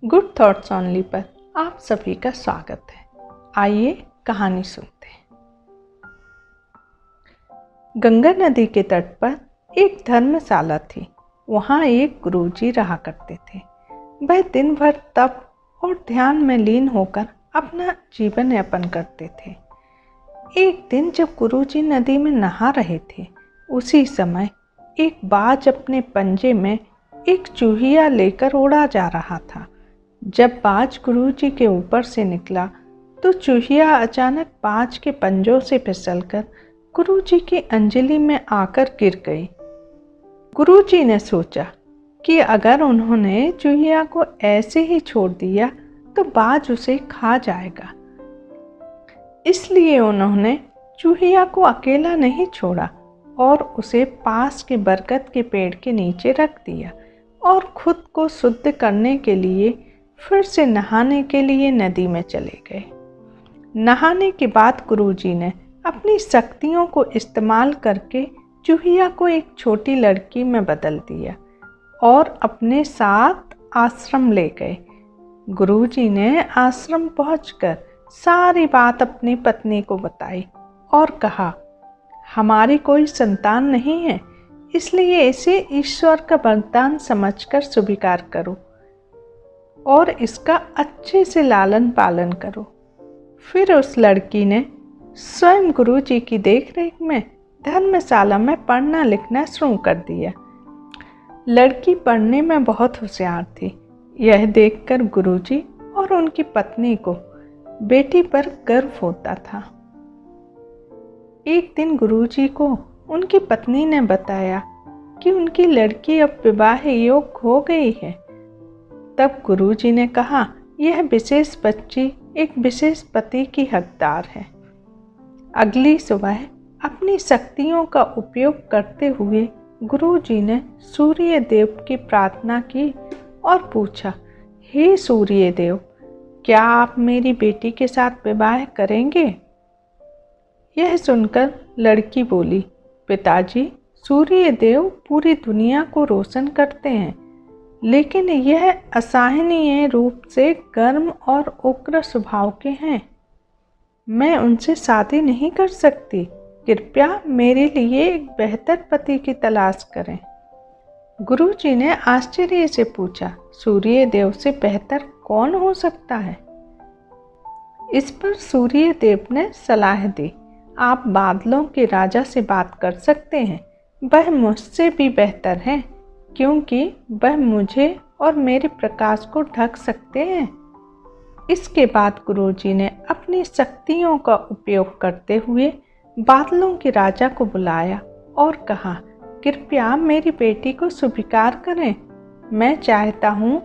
Good thoughts only पर आप सभी का स्वागत है। आइए कहानी सुनते हैं। गंगा नदी के तट पर एक धर्मशाला थी। वहाँ एक गुरुजी रहा करते थे। वह दिन भर तप और ध्यान में लीन होकर अपना जीवन यापन करते थे। एक दिन जब गुरुजी नदी में नहा रहे थे, उसी समय एक बाज अपने पंजे में एक चूहिया लेकर उड़ा जा रहा था। जब बाज गुरुजी के ऊपर से निकला तो चूहिया अचानक बाज के पंजों से फिसलकर गुरुजी की अंजलि में आकर गिर गई। गुरुजी ने सोचा कि अगर उन्होंने चूहिया को ऐसे ही छोड़ दिया तो बाज उसे खा जाएगा। इसलिए उन्होंने चूहिया को अकेला नहीं छोड़ा और उसे पास के बरगद के पेड़ के नीचे रख दिया और खुद को शुद्ध करने के लिए फिर से नहाने के लिए नदी में चले गए। नहाने के बाद गुरुजी ने अपनी शक्तियों को इस्तेमाल करके चूहिया को एक छोटी लड़की में बदल दिया और अपने साथ आश्रम ले गए। गुरुजी ने आश्रम पहुंचकर सारी बात अपनी पत्नी को बताई और कहा, हमारी कोई संतान नहीं है, इसलिए इसे ईश्वर का वरदान समझकर स्वीकार करो और इसका अच्छे से लालन पालन करो। फिर उस लड़की ने स्वयं गुरुजी की देखरेख में धर्मशाला में पढ़ना लिखना शुरू कर दिया। लड़की पढ़ने में बहुत होशियार थी। यह देखकर गुरुजी और उनकी पत्नी को बेटी पर गर्व होता था। एक दिन गुरुजी को उनकी पत्नी ने बताया कि उनकी लड़की अब विवाह योग्य हो गई है। तब गुरुजी ने कहा, यह विशेष बच्ची एक विशेष पति की हकदार है। अगली सुबह अपनी शक्तियों का उपयोग करते हुए गुरुजी ने सूर्य देव की प्रार्थना की और पूछा, हे सूर्य देव, क्या आप मेरी बेटी के साथ विवाह करेंगे? यह सुनकर लड़की बोली, पिताजी, सूर्य देव पूरी दुनिया को रोशन करते हैं, लेकिन यह असहनीय रूप से गर्म और उग्र स्वभाव के हैं। मैं उनसे शादी नहीं कर सकती। कृपया मेरे लिए एक बेहतर पति की तलाश करें। गुरुजी ने आश्चर्य से पूछा, सूर्य देव से बेहतर कौन हो सकता है? इस पर सूर्य देव ने सलाह दी, आप बादलों के राजा से बात कर सकते हैं। वह मुझसे भी बेहतर है क्योंकि वह मुझे और मेरे प्रकाश को ढक सकते हैं। इसके बाद गुरुजी ने अपनी शक्तियों का उपयोग करते हुए बादलों के राजा को बुलाया और कहा, कृपया मेरी बेटी को स्वीकार करें। मैं चाहता हूँ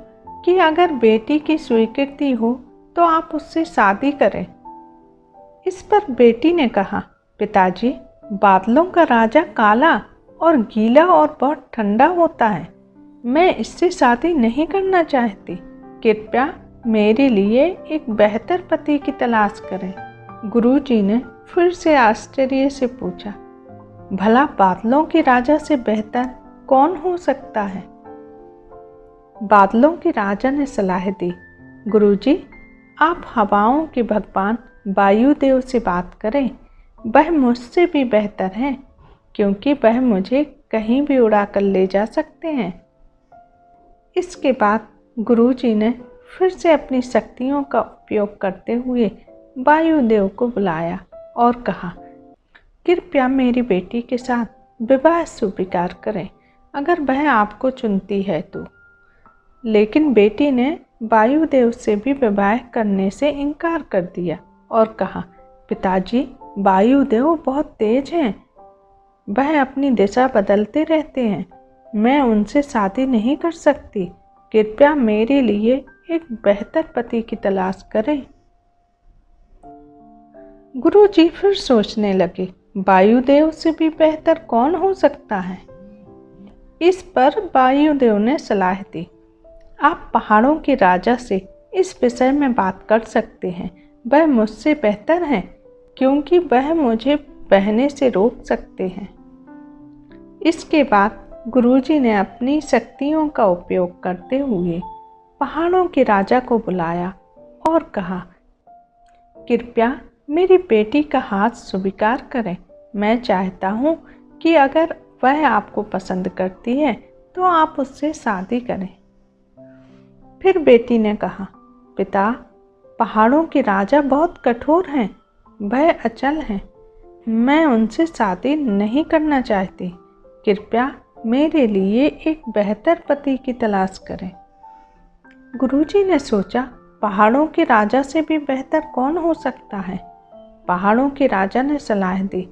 कि अगर बेटी की स्वीकृति हो तो आप उससे शादी करें। इस पर बेटी ने कहा, पिताजी, बादलों का राजा काला और गीला और बहुत ठंडा होता है। मैं इससे शादी नहीं करना चाहती। कृपया मेरे लिए एक बेहतर पति की तलाश करें। गुरुजी ने फिर से आश्चर्य से पूछा, भला बादलों के राजा से बेहतर कौन हो सकता है? बादलों के राजा ने सलाह दी, गुरुजी, आप हवाओं के भगवान वायुदेव से बात करें। वह मुझसे भी बेहतर हैं क्योंकि वह मुझे कहीं भी उड़ाकर ले जा सकते हैं। इसके बाद गुरुजी ने फिर से अपनी शक्तियों का उपयोग करते हुए वायुदेव को बुलाया और कहा, कृपया मेरी बेटी के साथ विवाह स्वीकार करें अगर वह आपको चुनती है तो। लेकिन बेटी ने वायुदेव से भी विवाह करने से इनकार कर दिया और कहा, पिताजी, वायुदेव बहुत तेज हैं। वह अपनी दिशा बदलते रहते हैं। मैं उनसे शादी नहीं कर सकती। कृपया मेरे लिए एक बेहतर पति की तलाश करें। गुरुजी फिर सोचने लगे, वायुदेव से भी बेहतर कौन हो सकता है? इस पर वायुदेव ने सलाह दी, आप पहाड़ों के राजा से इस विषय में बात कर सकते हैं। वह मुझसे बेहतर हैं क्योंकि वह मुझे बहने से रोक सकते हैं। इसके बाद गुरुजी ने अपनी शक्तियों का उपयोग करते हुए पहाड़ों के राजा को बुलाया और कहा, कृपया मेरी बेटी का हाथ स्वीकार करें। मैं चाहता हूँ कि अगर वह आपको पसंद करती है तो आप उससे शादी करें। फिर बेटी ने कहा, पिता, पहाड़ों के राजा बहुत कठोर हैं, वह अचल हैं, मैं उनसे शादी नहीं करना चाहती। कृपया मेरे लिए एक बेहतर पति की तलाश करें। गुरुजी ने सोचा, पहाड़ों के राजा से भी बेहतर कौन हो सकता है। पहाड़ों के राजा ने सलाह दी,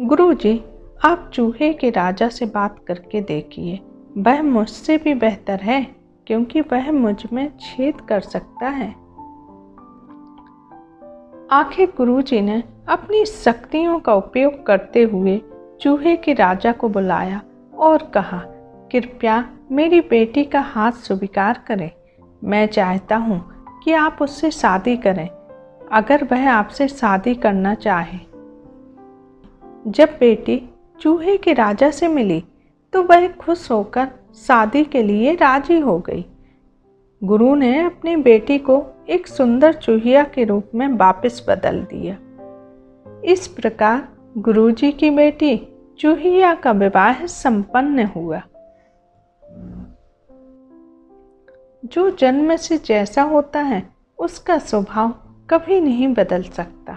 गुरुजी, आप चूहे के राजा से बात करके देखिए, वह मुझसे भी बेहतर है क्योंकि वह मुझ में छेद कर सकता है। आखिर गुरुजी ने अपनी शक्तियों का उपयोग करते हुए चूहे के राजा को बुलाया और कहा, कृपया मेरी बेटी का हाथ स्वीकार करें। मैं चाहता हूँ कि आप उससे शादी करें अगर वह आपसे शादी करना चाहे। जब बेटी चूहे के राजा से मिली तो वह खुश होकर शादी के लिए राजी हो गई। गुरु ने अपनी बेटी को एक सुंदर चूहिया के रूप में वापस बदल दिया। इस प्रकार गुरुजी की बेटी चूहिया का विवाह संपन्न हुआ। जो जन्म से जैसा होता है उसका स्वभाव कभी नहीं बदल सकता।